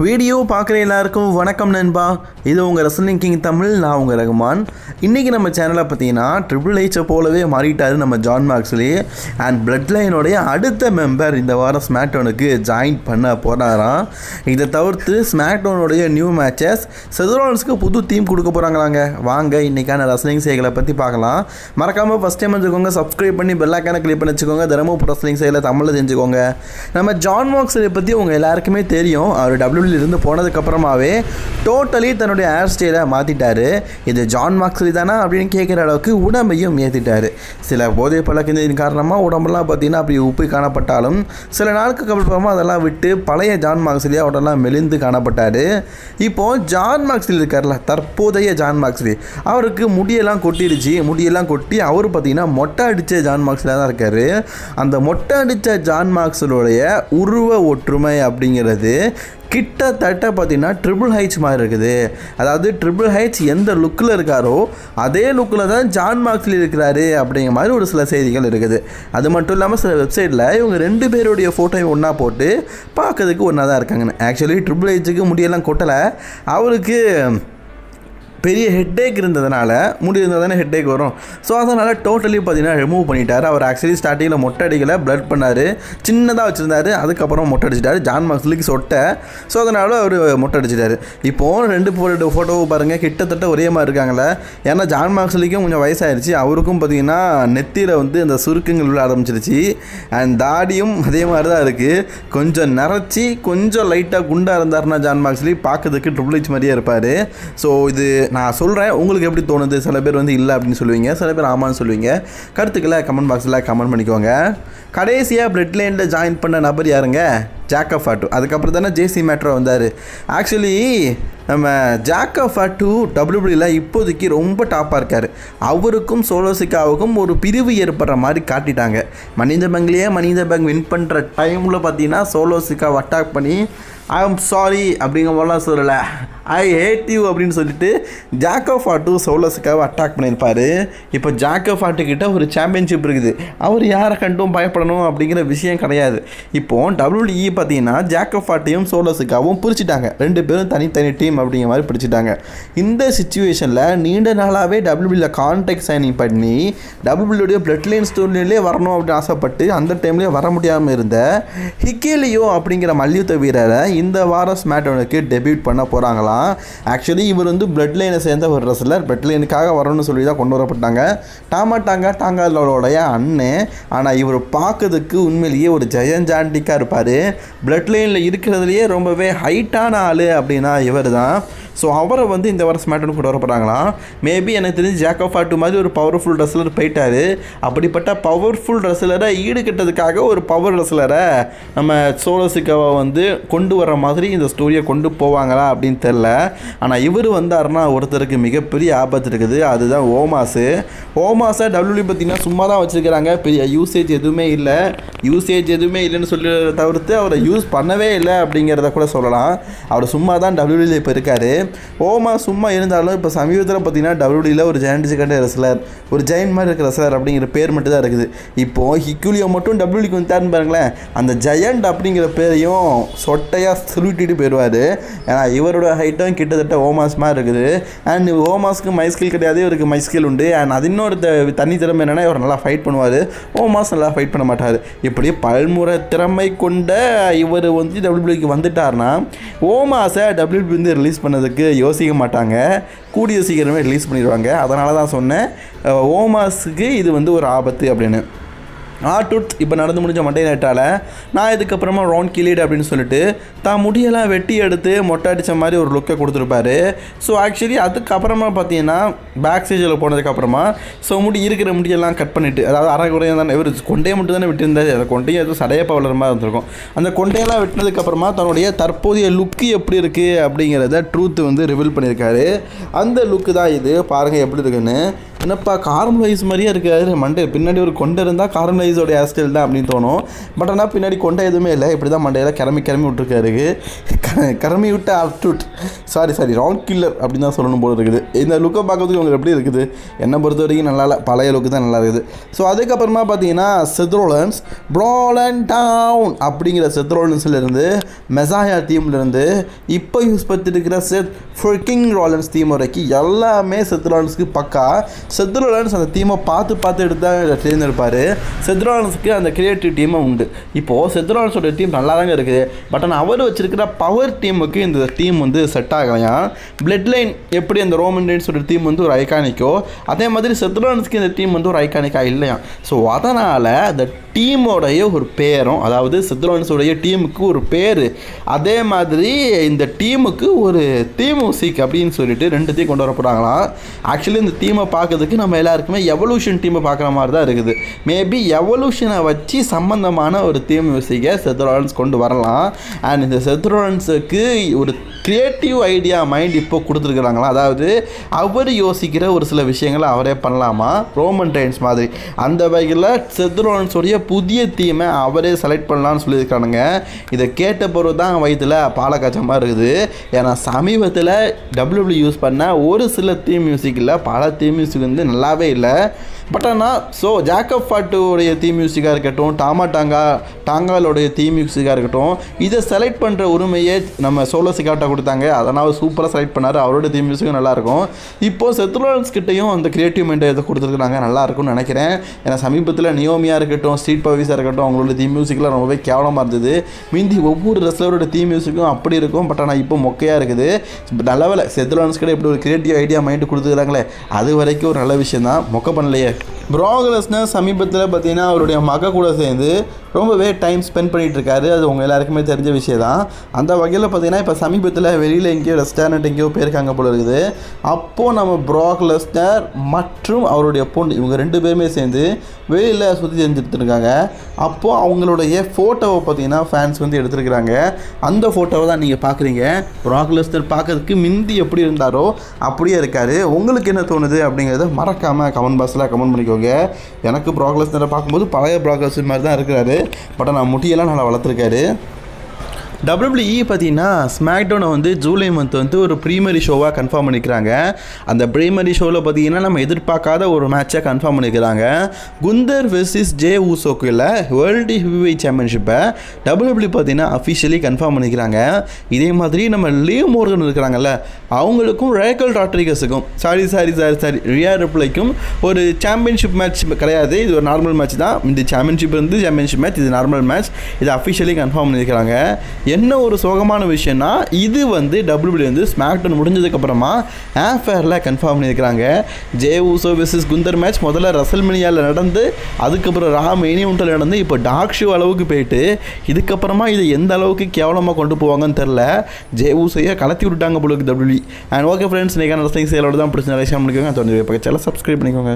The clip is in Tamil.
வீடியோ பார்க்குற எல்லாருக்கும் வணக்கம் நண்பா. இது உங்கள் ரெஸ்லிங் கிங் தமிழ். நான் உங்கள் ரகுமான். இன்றைக்கி நம்ம சேனலை பார்த்தீங்கன்னா ட்ரிபிள் ஹெச்சை போலவே மாறிட்டார் நம்ம ஜான் மாக்ஸ்லி. அண்ட் பிளட் லைனுடைய அடுத்த மெம்பர் இந்த வாரம் ஸ்மாக்டவுனுக்கு ஜாயின் பண்ண போகிறாராம். இதை தவிர்த்து ஸ்மாக்டவுனுடைய நியூ மேட்சஸ் செதரோன்ஸ்க்கு புது டீம் கொடுக்க போகிறாங்களாங்க. வாங்க இன்றைக்கான ரெஸ்லிங் செய்களை பற்றி பார்க்கலாம். மறக்காமல் ஃபஸ்ட் டைம் வச்சுக்கோங்க, சப்ஸ்கிரைப் பண்ணி பெல்லைக்கான கிளிக் பண்ணி வச்சுக்கோங்க. தினமும் ரெஸ்லிங் செய்யலை தமிழில் தெரிஞ்சுக்கோங்க. நம்ம ஜான் மாக்ஸ்லி பற்றி உங்கள் எல்லாருக்குமே தெரியும். அவர் இருந்து போனதுக்கப்புறமாவே டோட்டலி தன்னுடைய ஹேர் ஸ்டைலை மாற்றிட்டார். இது ஜான் மாக்ஸ்லி தானே அப்படின்னு கேட்குற அளவுக்கு உடம்பையும் ஏற்றிட்டார். சில போதை பழக்கத்தின் காரணமாக உடம்பெல்லாம் பார்த்தீங்கன்னா அப்படி உப்பு காணப்பட்டாலும் சில நாளுக்கு அப்புறமா அதெல்லாம் விட்டு பழைய ஜான் மாக்ஸ்லியாக உடம்பெல்லாம் மெலிந்து காணப்பட்டார். இப்போது ஜான் மாக்ஸ்லி இருக்கார்ல, தற்போதைய ஜான் மாக்ஸ்லி, அவருக்கு முடியெல்லாம் கொட்டிடுச்சு. முடியெல்லாம் கொட்டி அவர் பார்த்தீங்கன்னா மொட்டை அடித்த ஜான் மாக்ஸ்லியாக தான் இருக்கார். அந்த மொட்டை அடித்த ஜான் மாக்ஸ்லியோடைய உருவ ஒற்றுமை அப்படிங்கிறது கிட்டத்தட்ட பார்த்தீங்கன்னா ட்ரிபிள் ஹைட்ஸ் மாதிரி இருக்குது. அதாவது ட்ரிபிள் ஹைட்ஸ் எந்த லுக்கில் இருக்காரோ அதே லுக்கில் தான் ஜான் மாக்ஸ்லி இருக்கிறாரு அப்படிங்கிற மாதிரி ஒரு சில செய்திகள் இருக்குது. அது மட்டும் இல்லாமல் சில வெப்சைட்டில் இவங்க ரெண்டு பேருடைய ஃபோட்டோயும் ஒன்றா போட்டு பார்க்கறதுக்கு ஒன்றா தான் இருக்காங்கன்னு. ஆக்சுவலி ட்ரிபிள் ஹைட்ஸுக்கு முடியெல்லாம் கொட்டலை, அவருக்கு பெரிய ஹெட்டேக் இருந்ததுனால முடி இருந்தால் தானே ஹெட்டேக் வரும். ஸோ அதனால் டோட்டலி பார்த்தீங்கன்னா ரிமூவ் பண்ணிட்டார். அவர் ஆக்சுவலி ஸ்டார்டிங்கில் மொட்டை அடிக்கலை, ப்ளட் பண்ணார், சின்னதாக வச்சுருந்தார். அதுக்கப்புறம் மொட்டை அடிச்சிட்டார். ஜான் மாக்ஸ்லிக்கு சொட்டை, ஸோ அதனால் அவர் மொட்டை அடிச்சிட்டார். இப்போது ரெண்டு ஃபோட்டோவை பாருங்கள், கிட்டத்தட்ட ஒரே மாதிரி இருக்காங்களே. ஏன்னா ஜான் மாக்ஸ்லிக்கும் கொஞ்சம் வயசாகிடுச்சு, அவருக்கும் பார்த்தீங்கன்னா நெத்தியில் வந்து அந்த சுருக்கங்கள் விழ ஆரம்பிச்சிருச்சு. அண்ட் தாடியும் அதே மாதிரி தான் இருக்குது. கொஞ்சம் நிறச்சி கொஞ்சம் லைட்டாக குண்டாக இருந்தார்னா ஜான் மாக்ஸ்லி பார்க்கறதுக்கு ட்ரிபிள் ஹெச் மாதிரியே இருப்பார். ஸோ இது நான் சொல்கிறேன், உங்களுக்கு எப்படி தோணுது? சில பேர் வந்து இல்லை அப்படின்னு சொல்லுவீங்க, சில பேர் ஆமான்னு சொல்லுவீங்க. கருத்துக்களை கமெண்ட் பாக்ஸில் கமெண்ட் பண்ணிக்கோங்க. கடைசியாக பிளட் லைனில் ஜாயின் பண்ண நபர் யாருங்க? Jacob Fatu. அதுக்கப்புறம் தானே ஜேசி மேட்ரோ வந்தார். ஆக்சுவலி நம்ம ஜாக் ஆஃப் ஃபாட்டு டபிள்யூபிள்யூல இப்போதைக்கு ரொம்ப டாப்பாக இருக்கார். அவருக்கும் சோலோசிக்காவுக்கும் ஒரு பிரிவு ஏற்படுற மாதிரி காட்டிட்டாங்க. மணி இன் தி பேங்க் வின் பண்ணுற டைமில் பார்த்தீங்கன்னா சோலோசிக்காவை அட்டாக் பண்ணி ஐ எம் சாரி அப்படிங்கிற மாதிரிலாம் சொல்லலை, ஐ ஹேட் யூ அப்படின்னு சொல்லிட்டு ஜாக் ஆஃப் ஃபாட்டு சோலோசிக்காவை அட்டாக் பண்ணியிருப்பார். இப்போ ஜாக் ஆஃப் ஃபாட்டுக்கிட்ட ஒரு சாம்பியன்ஷிப் இருக்குது. அவர் யாரை கண்டும் பயப்படணும் அப்படிங்கிற விஷயம் கிடையாது. இப்போது டபிள்யூஇ பார்த்தீங்கன்னா ஜாக் ஆஃப் ஃபாட்டையும் சோலோசிக்காவும் பிரிச்சுட்டாங்க. ரெண்டு பேரும் தனித்தனி டீம் அப்படிங்கிற மாதிரி பிரிச்சுட்டாங்க. இந்த சிச்சுவேஷனில் நீண்ட நாளாகவே டபிள்யூபிள்யூல கான்ட்ராக்ட் சைனிங் பண்ணி டபிள்யூபிள்யூடைய பிளட் லைன் ஸ்டோரியிலே வரணும் அப்படின்னு ஆசைப்பட்டு அந்த டைம்லேயே வர முடியாமல் இருந்த ஹிக்கேலியோ அப்படிங்கிற மல்யுத்த வீரரை இந்த வாரம் ஸ்மாக்டவுனுக்கு டெபியூட் பண்ண போகிறாங்களாம். ஆக்சுவலி இவர் வந்து பிளட் லைனை சேர்ந்த ஒரு ரெஸ்லர். பிளட் லைனுக்காக வரணும்னு சொல்லி தான் கொண்டு வரப்பட்டாங்க. டாங்காலோடைய அண்ணன். ஆனால் இவர் பார்க்கறதுக்கு உண்மையிலேயே ஒரு ஜெயஞ்சாண்டிக்காக இருப்பார். பிளட் லைனில் இருக்கிறதுலையே ரொம்பவே ஹைட்டான ஆள் அப்படின்னா இவர் தான். ஸோ அவரை வந்து இந்த வாரம் ஸ்மாக்டவுனுக்கு கொண்டு வரப்படுறாங்களாம். மேபி எனக்கு தெரிஞ்சு ஜாக் ஆஃப் ஃபாட்டு மாதிரி ஒரு பவர்ஃபுல் ரெஸ்லர் போயிட்டார். அப்படிப்பட்ட பவர்ஃபுல் ரெஸ்லரை ஈடுகட்டதுக்காக ஒரு பவர் ரெஸ்லரை நம்ம சோலோசிக்காவை வந்து கொண்டு வர மாதிரி இந்த ஸ்டோரியை கொண்டு போவாங்களா அப்படின்னு தெரில. ஆனால் இவர் வந்தாருன்னா ஒருத்தருக்கு மிகப்பெரிய ஆபத்து இருக்குது. அதுதான் ஓமாஸை டபிள்யூ பார்த்திங்கன்னா சும்மா தான் வச்சுருக்கிறாங்க. பெரிய யூசேஜ் எதுவுமே இல்லைன்னு சொல்லி தவிர்த்து அவரை யூஸ் பண்ணவே இல்லை அப்படிங்கிறத கூட சொல்லலாம். அவர் சும்மா தான் டபிள்யூடியில் இப்போ இருக்கார். ஓமா சும்மா இருந்தாலும் இப்போ சமீபத்தில் பார்த்தீங்கன்னா டபிள்யூடியில் ஒரு ஜெயண்ட் ரெஸ்லர், ஒரு ஜெயண்ட் மாதிரி இருக்கிற ரெஸ்லர் அப்படிங்கிற பேர் மட்டும் தான் இருக்குது. இப்போது ஹிக்குலியோ மட்டும் டபிள்யூடிக்கு வந்துட்டாருன்னு பாருங்களேன், அந்த ஜெயண்ட் அப்படிங்கிற பேரையும் சொட்டையாக சுருட்டிட்டு போயிடுவார். ஏன்னா இவரோட ஹைட்டும் கிட்டத்தட்ட ஓமாஸ் மாதிரி இருக்குது. அண்ட் ஓமாஸ்க்கு மை ஸ்கில் கிடையாது, இவருக்கு மை ஸ்கில் உண்டு. அண்ட் அது இன்னொரு தனி திறமை என்னென்னா இவர் நல்லா ஃபைட் பண்ணுவார். ஓமாஸ் நல்லா ஃபைட் பண்ண மாட்டார். இப்படி பல்முறை திறமை கொண்ட இவர் வந்து டபிள்யூபிள்யூக்கு வந்துட்டார்னா ஓமாஸை டபிள்யூபிள்யூ வந்து ரிலீஸ் பண்ணதுக்கு யோசிக்க மாட்டாங்க. கூடிய சீக்கிரமே ரிலீஸ் பண்ணிடுவாங்க. அதனால தான் சொன்னேன் ஓமாஸுக்கு இது வந்து ஒரு ஆபத்து அப்படின்னு. ஆர்டூத் இப்போ நடந்து முடிஞ்ச மண்டே நைட்டால் நான் இதுக்கப்புறமா ரான் கிலீட் அப்படின்னு சொல்லிட்டு தான் முடியெல்லாம் வெட்டி எடுத்து மொட்டை அடித்த மாதிரி ஒரு லுக்கை கொடுத்துருப்பாரு. ஸோ ஆக்சுவலி அதுக்கப்புறமா பார்த்தீங்கன்னா பேக் ஸ்டேஜில் போனதுக்கப்புறமா ஸோ இருக்கிற முடியெல்லாம் கட் பண்ணிவிட்டு, அதாவது அரைக்குறையாக தானே இவர் கொண்டையை மட்டும் தானே விட்டுருந்தாரு. அந்த கொண்டையை எதுவும் சடையப்பா வளர மாதிரி இருந்திருக்கும். அந்த கொண்டையெல்லாம் வெட்டினதுக்கப்புறமா தன்னுடைய தற்போதைய லுக்கு எப்படி இருக்குது அப்படிங்கிறத ட்ரூத் வந்து ரிவீல் பண்ணியிருக்காரு. அந்த லுக்கு தான் இது. பாருங்கள் எப்படி இருக்குன்னு. என்னப்பா கார்மலைஸ் மாதிரியே இருக்காது மண்டே பின்னாடி ஒரு கொண்டை இருந்தால் கார்மலைஸோட ஹேர் ஸ்டைல் தான் அப்படின்னு தோணும். பட் ஆனால் பின்னாடி கொண்டை எதுவுமே இல்லை, இப்படி தான் மண்டையில் கிளம்பி விட்டுருக்காரு. கிளம்பி விட்டு அப்டூட் சாரி ராங் கில்லர் அப்படின்னு தான் சொல்லணும் போல இருக்குது. இந்த லுக்கை பார்க்கறதுக்கு உங்களுக்கு எப்படி இருக்குது? என்னை பொறுத்த வரைக்கும் நல்லா இல்லை, பழைய லுக்கு தான் நல்லா இருக்குது. ஸோ அதுக்கப்புறமா பார்த்தீங்கன்னா செத் ரோலன்ஸ் ப்ராலன் டவுன் அப்படிங்கிற செத் ரோலன்ஸ்லேருந்து மெசாயா தீம்லேருந்து இப்போ யூஸ் பண்ணிட்டு இருக்கிற செத் ஃப்ரிக்கிங் ரோலன்ஸ் தீம் வரைக்கும் எல்லாமே செத் ரோலன்ஸ்க்கு பக்கா. செத் ரோலன்ஸ் அந்த தீமை பார்த்து எடுத்து தான் தேர்ந்தெடுப்பார். செத் ரோலன்ஸுக்கு அந்த கிரியேட்டிவ் டீமும் உண்டு. இப்போது செத் ரோலன்ஸோட டீம் நல்லா தாங்க இருக்குது. பட் ஆனால் அவர் வச்சிருக்கிற பவர் டீமுக்கு இந்த டீம் வந்து செட் ஆகலையா. பிளட் லைன் எப்படி அந்த ரோமன் ரெயின்ஸோட டீம் வந்து ஒரு ஐகானிக்கோ அதே மாதிரி செத் ரோலன்ஸ்க்கு இந்த டீம் வந்து ஒரு ஐகானிக்காக இல்லையா. ஸோ அதனால் அந்த டீமோடைய ஒரு பேரும், அதாவது செத் ரோலன்ஸோடைய டீமுக்கு ஒரு பேர், அதே மாதிரி இந்த டீமுக்கு ஒரு தீம் மியூசிக் அப்படின்னு சொல்லிட்டு ரெண்டுத்தையும் கொண்டு வர போகிறாங்களாம். ஆக்சுவலி இந்த டீமை பார்க்கறதுக்கு நம்ம எல்லாருக்குமே எவல்யூஷன் டீமை பார்க்குற மாதிரி தான் இருக்குது. மேபி எவல்யூஷனை வச்சு சம்மந்தமான ஒரு தீம் மியூசிக்கை செத் ரோலன்ஸ் கொண்டு வரலாம். அண்ட் இந்த செத் ரோலன்ஸுக்கு ஒரு க்ரியேட்டிவ் ஐடியா மைண்ட் இப்போ கொடுத்துருக்குறாங்களா, அதாவது அவர் யோசிக்கிற ஒரு சில விஷயங்களை அவரே பண்ணலாமா ரோமன் ரெயின்ஸ் மாதிரி. அந்த வகையில் செத் ரோலன்ஸோடைய புதிய தீமை அவரே செலக்ட் பண்ணலான்னு சொல்லியிருக்கானுங்க. இதை கேட்ட பிறகு தான் வயிற்றில் பாலை காய்ச்ச மாதிரி இருக்குது. ஏன்னா சமீபத்தில் WWE யூஸ் பண்ண ஒரு சில தீம் மியூசிக்கில் பல தீம் மியூசிக் வந்து நல்லாவே இல்லை. பட் ஆனால் ஸோ ஜாக்கப் ஃபாட்டுடைய தீம் மியூசிக்காக இருக்கட்டும், டாங்காலோடைய தீம் மியூசிக்காக இருக்கட்டும், இதை செலக்ட் பண்ணுற உரிமையை நம்ம சோலோ சிகாட்டா கொடுத்தாங்க. அதனால் சூப்பராக செலக்ட் பண்ணார். அவரோட தீம் மியூசிக்கும் நல்லாயிருக்கும். இப்போது செத் ரோலன்ஸ் கிட்டையும் அந்த கிரியேட்டிவ் மைண்டை இதை கொடுத்துருக்குறாங்க, நல்லாயிருக்கும்னு நினைக்கிறேன். ஏன்னா சமீபத்தில் நியோமியாக இருக்கட்டும், ஸ்ட்ரீட் பவிஸாக இருக்கட்டும், அவங்களோட தீம் மியூசிக்லாம் ரொம்பவே கேவலமாக இருந்தது. மீந்தி ஒவ்வொரு ரெஸ்லரோட தீம் மியூசிக்கும் அப்படி இருக்கும். பட் ஆனால் இப்போ மொக்கையாக இருக்குது. நல்லவேளை செத் ரோலன்ஸ் கிட்ட இப்படி ஒரு கிரியேட்டிவ் ஐடியா மைண்டு கொடுத்துருக்காங்களே, அது வரைக்கும் ஒரு நல்ல விஷயம் தான். மொக்க பண்ணலையே. ப்ராக் லெஸ்னர் சமீபத்தில் பார்த்தீங்கன்னா அவருடைய மக கூட சேர்ந்து ரொம்பவே டைம் ஸ்பெண்ட் பண்ணிகிட்டு இருக்காரு. அது உங்கள் எல்லாருக்குமே தெரிஞ்ச விஷயம் தான். அந்த வகையில் பார்த்தீங்கன்னா இப்போ சமீபத்தில் வெளியில் எங்கேயோ ரெஸ்டாரண்ட் எங்கேயோ போயிருக்காங்க போல இருக்குது. அப்போது நம்ம ப்ராக் லெஸ்னர் மற்றும் அவருடைய பொண்ணு இவங்க 2 பேருமே சேர்ந்து வெளியில் சுற்றி தெரிஞ்சுட்டு இருக்காங்க. அப்போது அவங்களுடைய ஃபோட்டோவை பார்த்தீங்கன்னா ஃபேன்ஸ் வந்து எடுத்துருக்குறாங்க. அந்த ஃபோட்டோவை தான் நீங்கள் பார்க்குறீங்க. ப்ராக் லெஸ்னர் பார்க்கறதுக்கு மிந்தி எப்படி இருந்தாரோ அப்படியே இருக்கார். உங்களுக்கு என்ன தோணுது அப்படிங்கிறத மறக்காமல் கமெண்ட் பாக்ஸில் கமெண்ட் பண்ணிக்கோங்க. எனக்கு ப்ராக் லெஸ்னரை பார்க்கும்போது பழைய ப்ராக் லெஸ்னர் மாதிரி தான் இருக்கிறாரு. பட் நான் முடியெல்லாம் நல்லா வளர்த்துருக்காரு. WWE பார்த்தீங்கன்னா ஸ்மாக்டவுனை வந்து ஜூலை மந்த் வந்து ஒரு ப்ரீமரி ஷோவாக கன்ஃபார்ம் பண்ணிக்கிறாங்க. அந்த ப்ரீமரி ஷோவில் பார்த்தீங்கன்னா நம்ம எதிர்பார்க்காத ஒரு மேட்சை கன்ஃபார்ம் பண்ணிக்கிறாங்க. குந்தர் வெர்சஸ் ஜே ஊசோக்குள்ள வேர்ல்டு ஹெவிவெயிட் சாம்பியன்ஷிப்பை WWE பார்த்தீங்கன்னா அஃபிஷியலி கன்ஃபார்ம் பண்ணிக்கிறாங்க. இதே மாதிரி நம்ம லீவ் மோர்கன் இருக்கிறாங்கல்ல, அவங்களுக்கும் ரேக்கல் ராட்ரிகஸுக்கும் சாரி ரியா ரிப்ளைக்கும் ஒரு சாம்பியன்ஷிப் மேட்ச் கிடையாது. இது ஒரு நார்மல் மேட்ச் தான். இந்த சாம்பியன்ஷிப் வந்து சாம்பியன்ஷிப் மேட்ச், இது நார்மல் மேட்ச். இது அஃபிஷியலி கன்ஃபார்ம் பண்ணியிருக்கிறாங்க. என்ன ஒரு சோகமான விஷயம்னா இது வந்து WWE வந்து ஸ்மாக்டவுன் முடிஞ்சதுக்கப்புறமா ஆஃபேரில் கன்ஃபார்ம் பண்ணியிருக்கிறாங்க. J Uso versus Gunder match முதல்ல ரசல்மேனியாவில் நடந்து, அதுக்கப்புறம் ரா மெயின் இவென்ட்டில் நடந்து, இப்போ டாக் ஷோ அளவுக்கு போயிட்டு, இதுக்கப்புறமா இதை எந்த அளவுக்கு கேவலமாக கொண்டு போவாங்கன்னு தெரில. ஜே ஊசோயை கலத்தி விட்டுட்டாங்க போல WWE. அண்ட் ஓகே ஃப்ரெண்ட்ஸ், இன்றைக்கான ரசலிங் சேலோட தான் பிடிச்ச நிறைய பண்ணிக்கோங்க. தொடர்ந்து பக்கத்தில் சப்ஸ்கிரைப் பண்ணிக்கோங்க.